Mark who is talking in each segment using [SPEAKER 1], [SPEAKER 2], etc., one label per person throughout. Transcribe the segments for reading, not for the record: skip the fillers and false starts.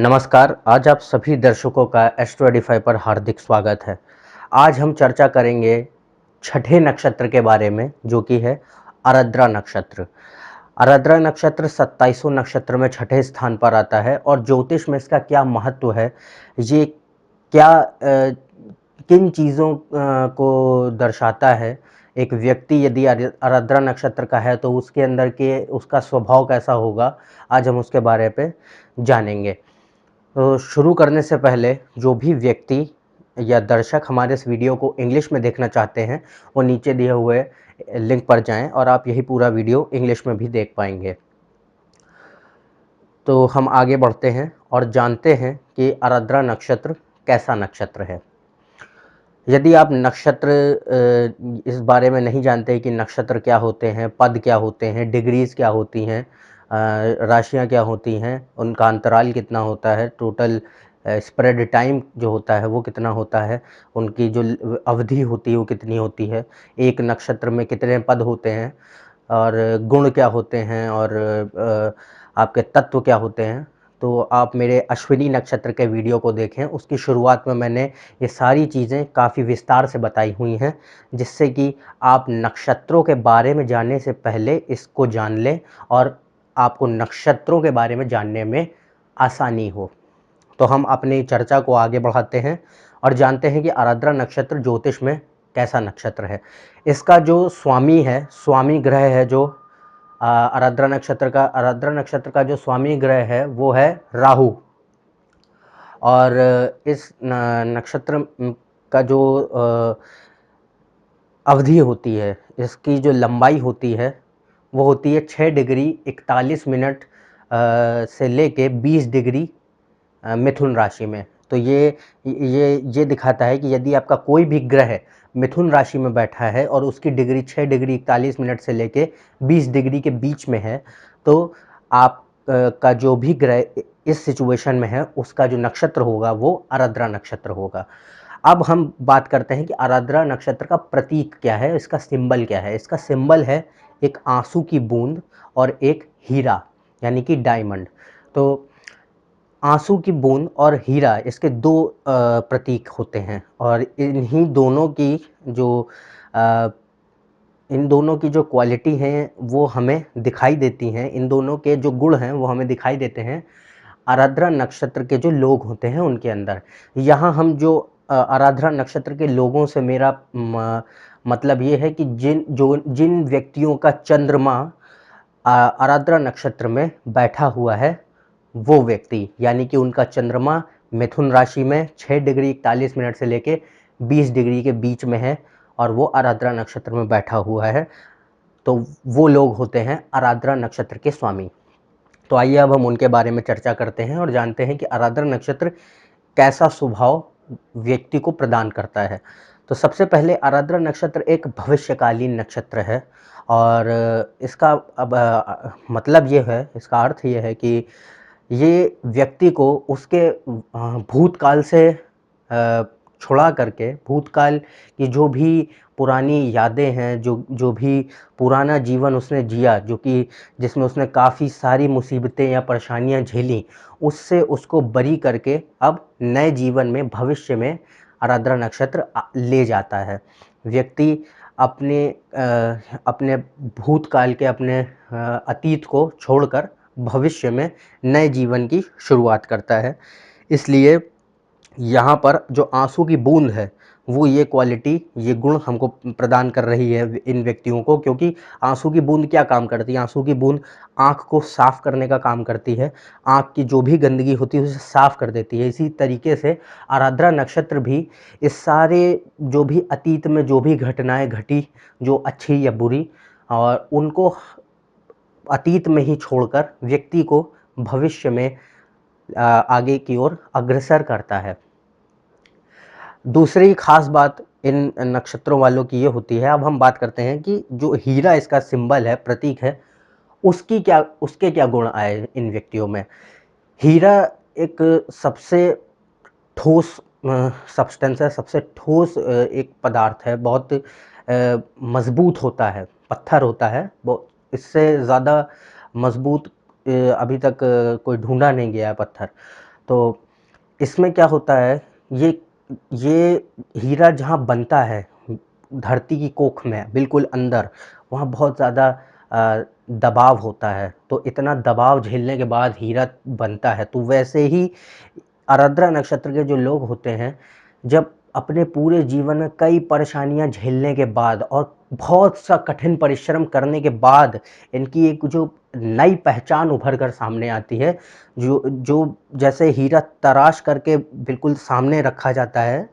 [SPEAKER 1] नमस्कार, आज आप सभी दर्शकों का एस्ट्रो एडिफाई पर हार्दिक स्वागत है। आज हम चर्चा करेंगे छठे नक्षत्र के बारे में जो कि है आर्द्रा नक्षत्र। आर्द्रा नक्षत्र 27 नक्षत्र में छठे स्थान पर आता है और ज्योतिष में इसका क्या महत्व है, ये क्या किन चीज़ों को दर्शाता है। एक व्यक्ति यदि आर्द्रा नक्षत्र का है तो उसके अंदर के उसका स्वभाव कैसा होगा, आज हम उसके बारे पे जानेंगे। तो शुरू करने से पहले जो भी व्यक्ति या दर्शक हमारे इस वीडियो को इंग्लिश में देखना चाहते हैं, वो नीचे दिए हुए लिंक पर जाएं और आप यही पूरा वीडियो इंग्लिश में भी देख पाएंगे। तो हम आगे बढ़ते हैं और जानते हैं कि आर्द्रा नक्षत्र कैसा नक्षत्र है। यदि आप नक्षत्र इस बारे में नहीं जानते कि नक्षत्र क्या होते हैं, पद क्या होते हैं, डिग्रीज़ क्या होती हैं, राशियाँ क्या होती हैं, उनका अंतराल कितना होता है, टोटल स्प्रेड टाइम जो होता है वो कितना होता है, उनकी जो अवधि होती है वो कितनी होती है, एक नक्षत्र में कितने पद होते हैं और गुण क्या होते हैं और आपके तत्व क्या होते हैं, तो आप मेरे अश्विनी नक्षत्र के वीडियो को देखें। उसकी शुरुआत में मैंने ये सारी चीज़ें काफ़ी विस्तार से बताई हुई हैं, जिससे कि आप नक्षत्रों के बारे में जानने से पहले इसको जान लें और आपको नक्षत्रों के बारे में जानने में आसानी हो। तो हम अपनी चर्चा को आगे बढ़ाते हैं और जानते हैं कि आर्द्रा नक्षत्र ज्योतिष में कैसा नक्षत्र है। इसका जो स्वामी है, स्वामी ग्रह है जो आर्द्रा नक्षत्र का जो स्वामी ग्रह है वो है राहु। और इस नक्षत्र का जो अवधि होती है, इसकी जो लंबाई होती है वो होती है 6 डिग्री 41 मिनट से लेके 20 डिग्री मिथुन राशि में। तो ये दिखाता है कि यदि आपका कोई भी ग्रह मिथुन राशि में बैठा है और उसकी डिग्री 6 डिग्री 41 मिनट से लेके 20 डिग्री के बीच में है, तो आप का जो भी ग्रह इस सिचुएशन में है उसका जो नक्षत्र होगा वो आर्द्रा नक्षत्र होगा। अब हम बात करते हैं कि आर्द्रा नक्षत्र का प्रतीक क्या है, इसका सिंबल क्या है। इसका सिंबल है एक आंसू की बूंद और एक हीरा यानी कि डायमंड। तो आंसू की बूंद और हीरा इसके दो प्रतीक होते हैं और इन्हीं दोनों की जो अ, इन दोनों की जो क्वालिटी हैं वो हमें दिखाई देती हैं, इन दोनों के जो गुण हैं वो हमें दिखाई देते हैं आर्द्रा नक्षत्र के जो लोग होते हैं उनके अंदर। यहाँ हम जो आर्द्रा नक्षत्र के लोगों से मेरा मतलब ये है कि जिन व्यक्तियों का चंद्रमा आर्द्रा नक्षत्र में बैठा हुआ है वो व्यक्ति, यानी कि उनका चंद्रमा मिथुन राशि में 6 डिग्री 41 मिनट से लेके 20 डिग्री के बीच में है और वो आर्द्रा नक्षत्र में बैठा हुआ है, तो वो लोग होते हैं आर्द्रा नक्षत्र के स्वामी। तो आइए अब हम उनके बारे में चर्चा करते हैं और जानते हैं कि आर्द्रा नक्षत्र कैसा स्वभाव व्यक्ति को प्रदान करता है। तो सबसे पहले आर्द्रा नक्षत्र एक भविष्यकालीन नक्षत्र है और इसका अब मतलब ये है, इसका अर्थ ये है कि ये व्यक्ति को उसके भूतकाल से छुड़ा करके भूतकाल की जो भी पुरानी यादें हैं, जो जो भी पुराना जीवन उसने जिया, जो कि जिसमें उसने काफ़ी सारी मुसीबतें या परेशानियां झेली, उससे उसको बरी करके अब नए जीवन में भविष्य में आर्द्रा नक्षत्र ले जाता है। व्यक्ति अपने भूतकाल के अपने अतीत को छोड़कर भविष्य में नए जीवन की शुरुआत करता है। इसलिए यहाँ पर जो आंसू की बूंद है वो ये क्वालिटी, ये गुण हमको प्रदान कर रही है इन व्यक्तियों को, क्योंकि आंसू की बूंद क्या काम करती है? आंसू की बूंद आँख को साफ करने का काम करती है, आँख की जो भी गंदगी होती है उसे साफ कर देती है। इसी तरीके से आर्द्रा नक्षत्र भी इस सारे जो भी अतीत में जो भी घटनाएं घटी, जो अच्छी या बुरी, और उनको अतीत में ही छोड़कर व्यक्ति को भविष्य में आगे की ओर अग्रसर करता है। दूसरी खास बात इन नक्षत्रों वालों की ये होती है, अब हम बात करते हैं कि जो हीरा इसका सिंबल है, प्रतीक है, उसके क्या गुण आए इन व्यक्तियों में। हीरा एक सबसे ठोस सब्सटेंस है, सबसे ठोस एक पदार्थ है, बहुत मजबूत होता है, पत्थर होता है, वो इससे ज़्यादा मजबूत अभी तक कोई ढूंढा नहीं गया है पत्थर। तो इसमें क्या होता है, ये हीरा जहाँ बनता है, धरती की कोख में बिल्कुल अंदर, वहाँ बहुत ज़्यादा दबाव होता है, तो इतना दबाव झेलने के बाद हीरा बनता है। तो वैसे ही आराद्रा नक्षत्र के जो लोग होते हैं, जब अपने पूरे जीवन में कई परेशानियाँ झेलने के बाद और बहुत सा कठिन परिश्रम करने के बाद इनकी एक जो नई पहचान उभर कर सामने आती है, जो जो जैसे हीरा तराश करके बिल्कुल सामने रखा जाता है,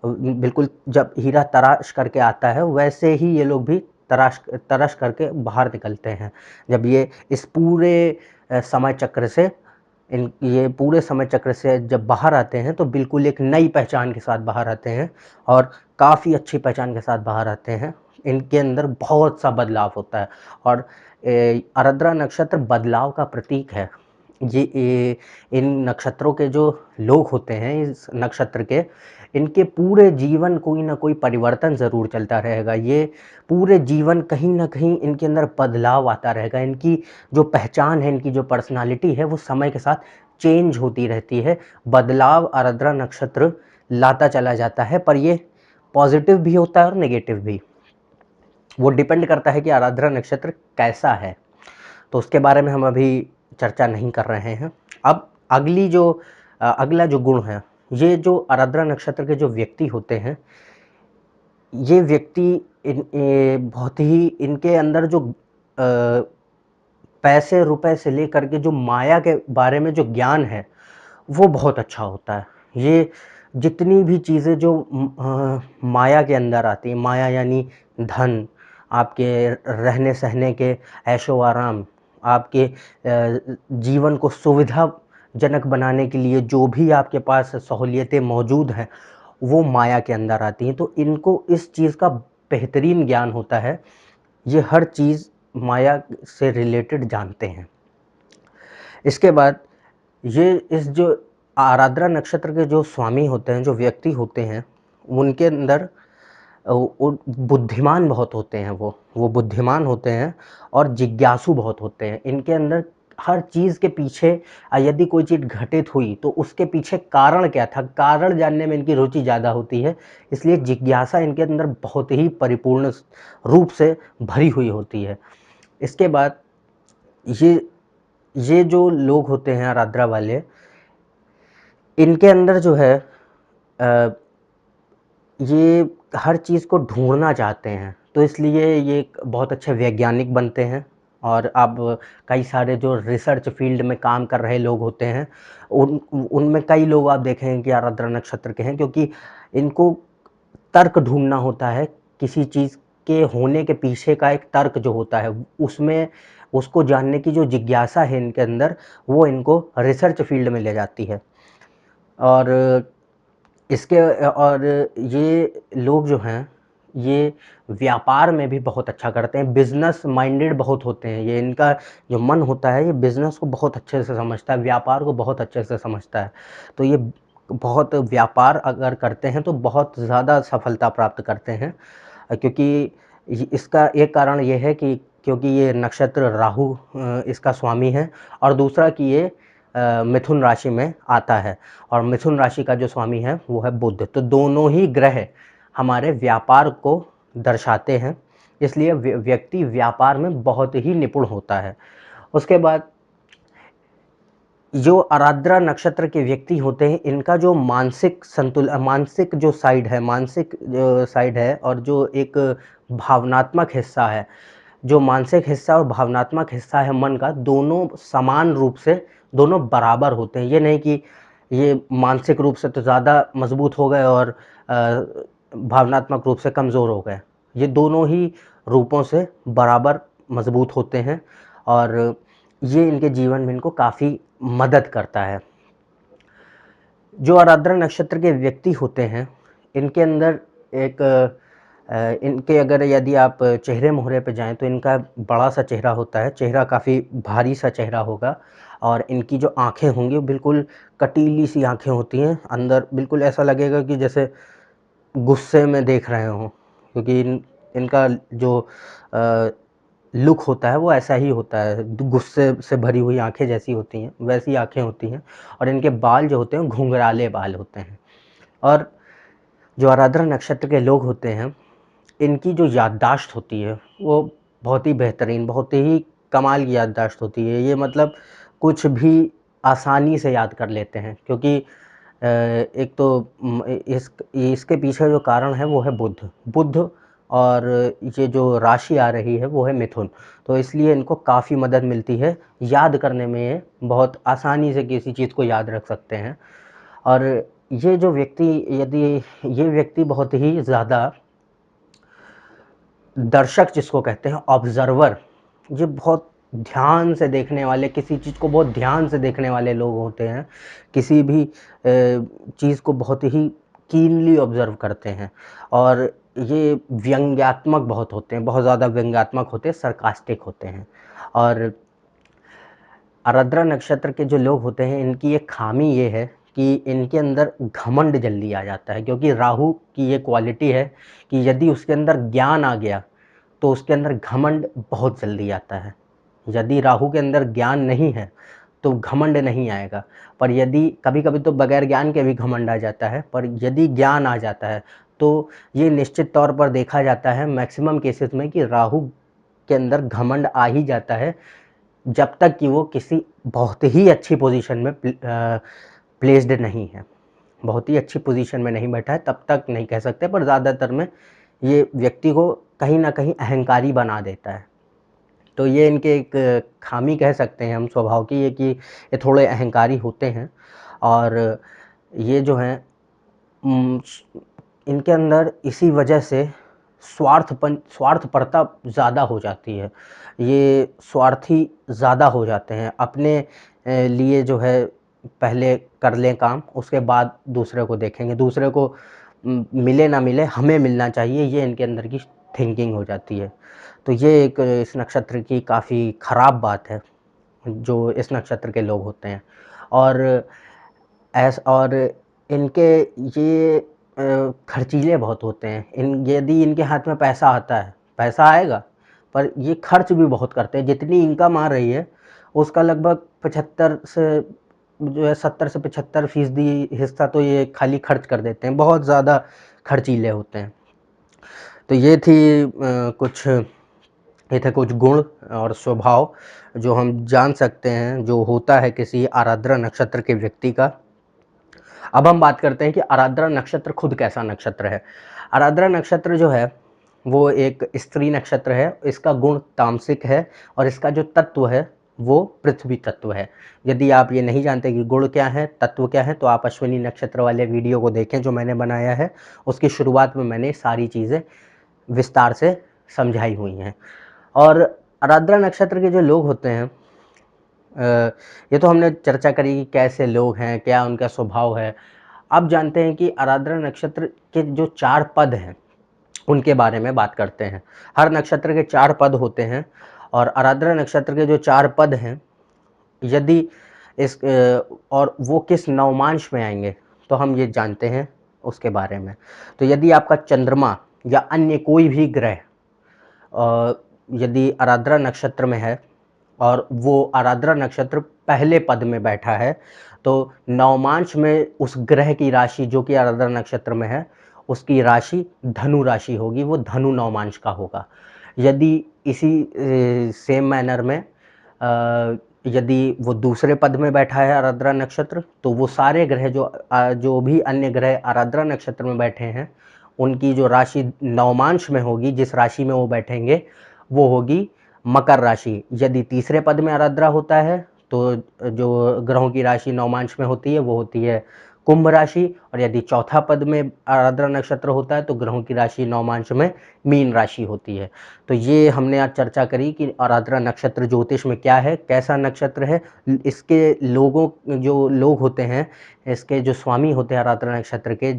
[SPEAKER 1] बिल्कुल जब हीरा तराश करके आता है, वैसे ही ये लोग भी तरस करके बाहर निकलते हैं। जब ये इस पूरे समय चक्र से ये पूरे समय चक्र से जब बाहर आते हैं, तो बिल्कुल एक नई पहचान के साथ बाहर आते हैं और काफ़ी अच्छी पहचान के साथ बाहर आते हैं। इनके अंदर बहुत सा बदलाव होता है और आरद्रा नक्षत्र बदलाव का प्रतीक है। इन नक्षत्रों के जो लोग होते हैं, इस नक्षत्र के, इनके पूरे जीवन कोई ना कोई परिवर्तन ज़रूर चलता रहेगा। ये पूरे जीवन कहीं न कहीं इनके अंदर बदलाव आता रहेगा। इनकी जो पहचान है, इनकी जो पर्सनैलिटी है, वो समय के साथ चेंज होती रहती है। बदलाव आरद्रा नक्षत्र लाता चला जाता है, पर ये पॉज़िटिव भी होता है और नेगेटिव भी। वो डिपेंड करता है कि आराद्रा नक्षत्र कैसा है, तो उसके बारे में हम अभी चर्चा नहीं कर रहे हैं। अब अगला जो गुण है, ये जो आराद्रा नक्षत्र के जो व्यक्ति होते हैं, ये व्यक्ति बहुत ही इनके अंदर जो पैसे रुपए से लेकर के जो माया के बारे में जो ज्ञान है, वो बहुत अच्छा होता है। ये जितनी भी चीज़ें जो माया के अंदर आती हैं, माया यानी धन, आपके रहने-सहने के ऐशो-आराम, आपके जीवन को सुविधाजनक बनाने के लिए जो भी आपके पास सहूलियतें मौजूद हैं, वो माया के अंदर आती हैं। तो इनको इस चीज़ का बेहतरीन ज्ञान होता है। ये हर चीज़ माया से रिलेटेड जानते हैं। इसके बाद ये इस जो आराद्रा नक्षत्र के जो स्वामी होते हैं, जो व्यक्ति होते हैं, उनके अंदर वो बुद्धिमान बहुत होते हैं वो बुद्धिमान होते हैं और जिज्ञासु बहुत होते हैं। इनके अंदर हर चीज़ के पीछे यदि कोई चीज़ घटित हुई, तो उसके पीछे कारण क्या था, कारण जानने में इनकी रुचि ज़्यादा होती है। इसलिए जिज्ञासा इनके अंदर बहुत ही परिपूर्ण रूप से भरी हुई होती है। इसके बाद ये ये जो लोग होते हैं आराद्रा वाले, इनके अंदर जो है ये हर चीज़ को ढूँढना चाहते हैं, तो इसलिए ये एक बहुत अच्छे वैज्ञानिक बनते हैं। और अब कई सारे जो रिसर्च फ़ील्ड में काम कर रहे लोग होते हैं, उनमें कई लोग आप देखेंगे कि आराद्रा नक्षत्र के हैं, क्योंकि इनको तर्क ढूँढना होता है, किसी चीज़ के होने के पीछे का एक तर्क जो होता है, उसमें उसको जानने की जो जिज्ञासा है इनके अंदर, वो इनको रिसर्च फ़ील्ड में ले जाती है। और और ये लोग जो हैं, ये व्यापार में भी बहुत अच्छा करते हैं, बिज़नेस माइंडेड बहुत होते हैं। ये इनका जो मन होता है, ये बिज़नेस को बहुत अच्छे से समझता है, व्यापार को बहुत अच्छे से समझता है। तो ये बहुत व्यापार अगर करते हैं, तो बहुत ज़्यादा सफलता प्राप्त करते हैं। क्योंकि इसका एक कारण ये है कि क्योंकि ये नक्षत्र राहु इसका स्वामी है, और दूसरा कि ये मिथुन राशि में आता है, और मिथुन राशि का जो स्वामी है वो है बुध। तो दोनों ही ग्रह हमारे व्यापार को दर्शाते हैं, इसलिए व्यक्ति व्यापार में बहुत ही निपुण होता है। उसके बाद जो आराद्रा नक्षत्र के व्यक्ति होते हैं, इनका जो मानसिक जो साइड है, और जो एक भावनात्मक हिस्सा है, जो मानसिक हिस्सा और भावनात्मक हिस्सा है मन का, दोनों समान रूप से दोनों बराबर होते हैं। ये नहीं कि ये मानसिक रूप से तो ज़्यादा मजबूत हो गए और भावनात्मक रूप से कमज़ोर हो गए। ये दोनों ही रूपों से बराबर मजबूत होते हैं, और ये इनके जीवन में इनको काफ़ी मदद करता है। जो आराद्रा नक्षत्र के व्यक्ति होते हैं, इनके अंदर एक इनके अगर यदि आप चेहरे-मोहरे पे जाएँ, तो इनका बड़ा-सा चेहरा होता है, चेहरा काफ़ी भारी-सा चेहरा होगा, और इनकी जो आँखें होंगी, वो बिल्कुल कटीली-सी आँखें होती हैं, अंदर बिल्कुल ऐसा लगेगा कि जैसे गुस्से में देख रहे हों, क्योंकि इनका जो लुक होता है वो ऐसा ही होता है, गुस्से से भरी हुई आँखें जैसी होती हैं, वैसी आँखें होती हैं और इनके बाल जो होते हैं घुंघराले बाल होते हैं। और जो आराद्रा नक्षत्र के लोग होते हैं, इनकी जो याददाश्त होती है वो बहुत ही बेहतरीन, बहुत ही कमाल की याददाश्त होती है। ये मतलब कुछ भी आसानी से याद कर लेते हैं, क्योंकि एक तो इसके पीछे जो कारण है वो है बुध। बुध और ये जो राशि आ रही है वो है मिथुन, तो इसलिए इनको काफ़ी मदद मिलती है याद करने में। ये बहुत आसानी से किसी चीज़ को याद रख सकते हैं। और ये जो व्यक्ति, यदि ये व्यक्ति बहुत ही ज़्यादा दर्शक जिसको कहते हैं, ऑब्ज़र्वर, ये बहुत ध्यान से देखने वाले, किसी चीज़ को बहुत ध्यान से देखने वाले लोग होते हैं। किसी भी चीज़ को बहुत ही कीनली ऑब्ज़र्व करते हैं और ये व्यंग्यात्मक बहुत होते हैं, बहुत ज़्यादा व्यंग्यात्मक होते हैं, सार्कास्टिक होते हैं। और आराद्रा नक्षत्र के जो लोग होते हैं, इनकी एक ख़ामी ये है कि इनके अंदर घमंड जल्दी आ जाता है, क्योंकि राहु की ये क्वालिटी है कि यदि उसके अंदर ज्ञान आ गया तो उसके अंदर घमंड बहुत जल्दी आता है। यदि राहु के अंदर ज्ञान नहीं है तो घमंड नहीं आएगा, पर यदि कभी-कभी तो बगैर ज्ञान के भी घमंड आ जाता है, पर यदि ज्ञान आ जाता है तो ये निश्चित तौर पर देखा जाता है मैक्सिमम केसेस में कि राहु के अंदर घमंड आ ही जाता है, जब तक कि वो किसी बहुत ही अच्छी पोजीशन में प्लेस्ड नहीं है, बहुत ही अच्छी पोजीशन में नहीं बैठा है, तब तक नहीं कह सकते, पर ज़्यादातर में ये व्यक्ति को कहीं न कहीं अहंकारी बना देता है। तो ये इनके एक ख़ामी कह सकते हैं हम स्वभाव की, ये कि ये थोड़े अहंकारी होते हैं। और ये जो हैं इनके अंदर इसी वजह से स्वार्थपरता ज़्यादा हो जाती है। ये स्वार्थी ज़्यादा हो जाते हैं, अपने लिए जो है पहले कर लें काम, उसके बाद दूसरे को देखेंगे, दूसरे को मिले ना मिले हमें मिलना चाहिए, ये इनके अंदर की थिंकिंग हो जाती है। तो ये एक इस नक्षत्र की काफ़ी ख़राब बात है, जो इस नक्षत्र के लोग होते हैं। और और इनके ये खर्चीले बहुत होते हैं। यदि इनके हाथ में पैसा आता है, पैसा आएगा, पर ये खर्च भी बहुत करते हैं। जितनी इनकम आ रही है, उसका लगभग 75 से जो है 70 से 75% हिस्सा तो ये खाली खर्च कर देते हैं, बहुत ज़्यादा खर्चीले होते हैं। तो ये थे कुछ गुण और स्वभाव जो हम जान सकते हैं, जो होता है किसी आराद्रा नक्षत्र के व्यक्ति का। अब हम बात करते हैं कि आराद्रा नक्षत्र खुद कैसा नक्षत्र है। आराद्रा नक्षत्र जो है वो एक स्त्री नक्षत्र है, इसका गुण तामसिक है और इसका जो तत्व है वो पृथ्वी तत्व है। यदि आप ये नहीं जानते कि गुण क्या है, तत्व क्या है, तो आप अश्विनी नक्षत्र वाले वीडियो को देखें जो मैंने बनाया है, उसकी शुरुआत में मैंने सारी चीज़ें विस्तार से समझाई हुई हैं। और आराद्रा नक्षत्र के जो लोग होते हैं, ये तो हमने चर्चा करी कि कैसे लोग हैं, क्या उनका स्वभाव है। अब जानते हैं कि आराद्रा नक्षत्र के जो 4 पद हैं, उनके बारे में बात करते हैं। हर नक्षत्र के 4 पद होते हैं और आराद्रा नक्षत्र के जो 4 पद हैं, यदि और वो किस नवमांश में आएँगे, तो हम ये जानते हैं उसके बारे में। तो यदि आपका चंद्रमा या अन्य कोई भी ग्रह यदि आराद्रा नक्षत्र में है और वो आराद्रा नक्षत्र पहले पद में बैठा है, तो नवमांश में उस ग्रह की राशि जो कि आराद्रा नक्षत्र में है, उसकी राशि धनु राशि होगी, वो धनु नवमांश का होगा। यदि इसी सेम मैनर में यदि वो दूसरे पद में बैठा है आराद्रा नक्षत्र, तो वो सारे ग्रह जो भी अन्य ग्रह आराद्रा नक्षत्र में बैठे हैं, उनकी जो राशि नवमांश में होगी, जिस राशि में वो बैठेंगे, वो होगी मकर राशि। यदि तीसरे पद में आराद्रा होता है, तो जो ग्रहों की राशि नवमांश में होती है, वो होती है कुंभ राशि, और यदि चौथा पद में आराद्रा नक्षत्र होता है, तो ग्रहों की राशि नवमांश में मीन राशि होती है। तो ये हमने आज चर्चा करी कि आराद्रा नक्षत्र ज्योतिष में क्या है, कैसा नक्षत्र है, इसके जो लोग होते हैं, इसके जो स्वामी होते हैं आराद्रा नक्षत्र के,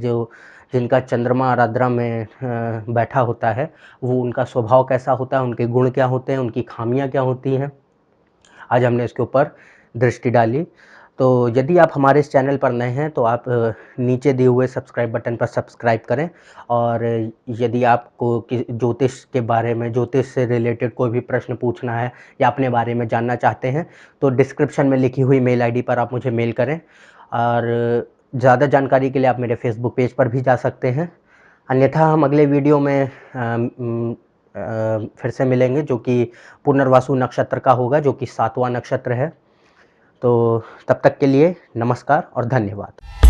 [SPEAKER 1] जिनका चंद्रमा आराद्रा में बैठा होता है, वो उनका स्वभाव कैसा होता है, उनके गुण क्या होते हैं, उनकी खामियां क्या होती हैं, आज हमने इसके ऊपर दृष्टि डाली। तो यदि आप हमारे इस चैनल पर नए हैं तो आप नीचे दिए हुए सब्सक्राइब बटन पर सब्सक्राइब करें। और यदि आपको ज्योतिष के बारे में, ज्योतिष से रिलेटेड कोई भी प्रश्न पूछना है या अपने बारे में जानना चाहते हैं तो डिस्क्रिप्शन में लिखी हुई मेल आईडी पर आप मुझे मेल करें। और ज़्यादा जानकारी के लिए आप मेरे फेसबुक पेज पर भी जा सकते हैं। अन्यथा हम अगले वीडियो में फिर से मिलेंगे, जो कि पुनर्वसु नक्षत्र का होगा, जो कि 7वां नक्षत्र है। तो तब तक के लिए नमस्कार और धन्यवाद।